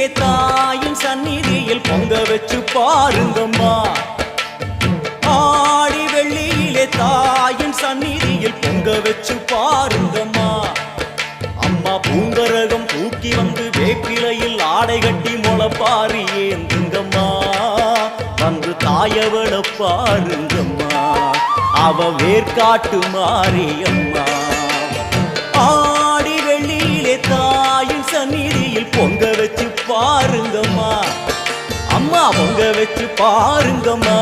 வெள்ளியிலே தாயின் சந்நிதியில் பொங்க வச்சு பாருங்கம்மா. ஆடி வெள்ளியிலே தாயின் சந்நிதியில் பொங்க வச்சு பாருங்கம்மா. அம்மா பூங்கரகம் தூக்கி வந்து வேப்பிலையில் ஆடை கட்டி முளப்பாரி ஏந்துங்கம்மா. வந்து தாயவள பாருங்கம்மா, அவ வேர்காட்டு மாரியம்மா. ஆடி வெள்ளியிலே தாயின் சந்நிதியில் பொங்க வச்சு பாருங்கம்மா. அம்மா பொங்க வச்சு பாருங்கம்மா.